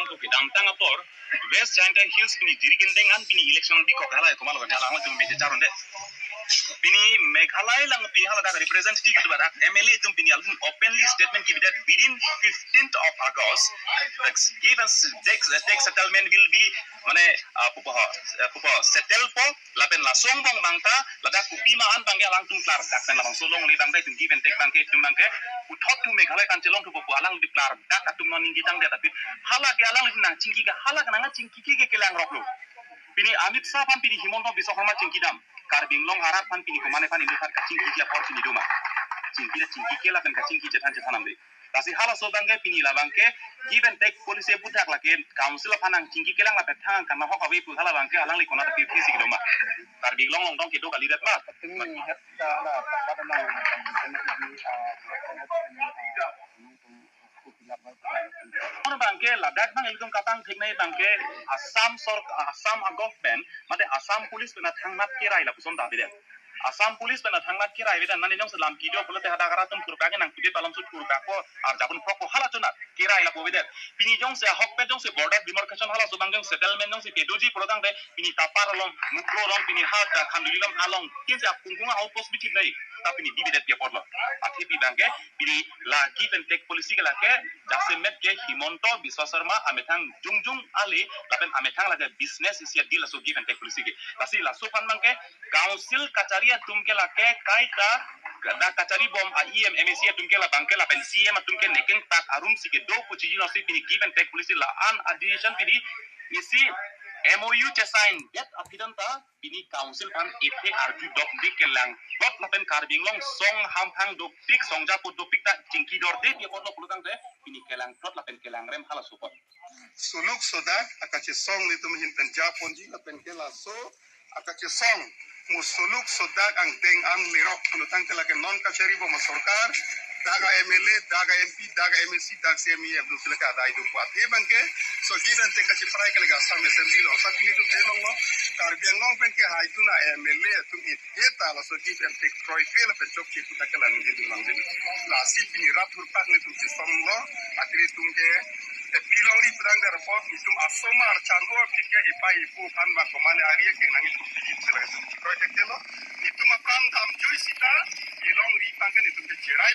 lang to kidam tang apor West Giant Hills pini dirigin dengan pini election di ko kala ko malo kala mo tum meje charon de pini Meghalaya lang pini hala da representative to barak MLA tum pini album openly statement give that within 15th of August give us tax settlement will be mane pupo settle po laben la song bang bangta lada kupi ma an bangya lang tum klar dak pen labang solong li bangta tum give and take bangke tum bangke uthot tu Meghalaya kan celong tu pupo alang di klar dak atum non ningi tang de tapi hala ke alang li nang cingki ga hala kana cingki ke kelang roklo pini Amit Shah pan pini Himonto Biswakarma cingki dam Karbinglong harap pan pini komane pan ini pan kacingki dia por pini doma cingki ke la pen kacingki cetan ambe tasi hala so bangke pini la bangke give and take policy putak la ke council panang cingki kelang la petang kana ho kawe pu hala bangke alang li kona tapi pisi doma Karbinglong long dong ke do kali dat ma bangke ladak bang ekdom katang thiknai bangke Assam government mate Assam police pena thangmat kirai la puson da bide Assam police pena thangmat kirai bide nani jong selam video pulote hada karatum kurka ke nang pide palam sut kurka ko ar japun proko hala chona kirai la pobide pini jong se hokpe jong se border demarcation hala subang jong settlement jong se pedoji prodang de pini tapar lom mukro lom pini ha khandulilam along kinse apungkunga outpost bi thik nai tapi ni bibide pia podlo ati pi bangke pini la give and take policy ke la ke jasemet ke Himonto Biswakarma amethang jungjung ale lapen amethang laga business isia deal so give and take policy ke tasi la so pan mangke council kacharia tumke la ke kaita da kachari bom a MAC tumke la bangke la pen CM tumke neken tak arum sike do puchi no si pini give and take policy la an addition pini isi MOU che sign yet apidanta pini council pan ete arju dok dikelang lot lapen Karbinglong song hampang dok tik songja pu dok tik ta cingki dor de dia potlo pulutang de pini kelang lot lapen kelang rem hala support suluk sodak akache song ni tum hin penjab ponji lapen kela so akache song musuluk sodak ang deng am mirok pulutang kela ke non kachari bo sorkar daga MLA daga MP daga MSC daga CME abdul silaka dai do kwat e bangke so given te kachi prai kala ga sam assembly lo sa pini tu tenong lo Karbinglong pen ke hai tu na MLA tum eta la so give and take troy fel pen chok ki tu takala ni de mangde la si pini ratur pak ni tu ke song lo akire tum ke pilori prang da report ni tum asomar chango pike ipai pu pan ma komane aria ke nangi tu ki sela tu project lo ni tum prang tham joy sita ilong ri pangke ni tum ke jerai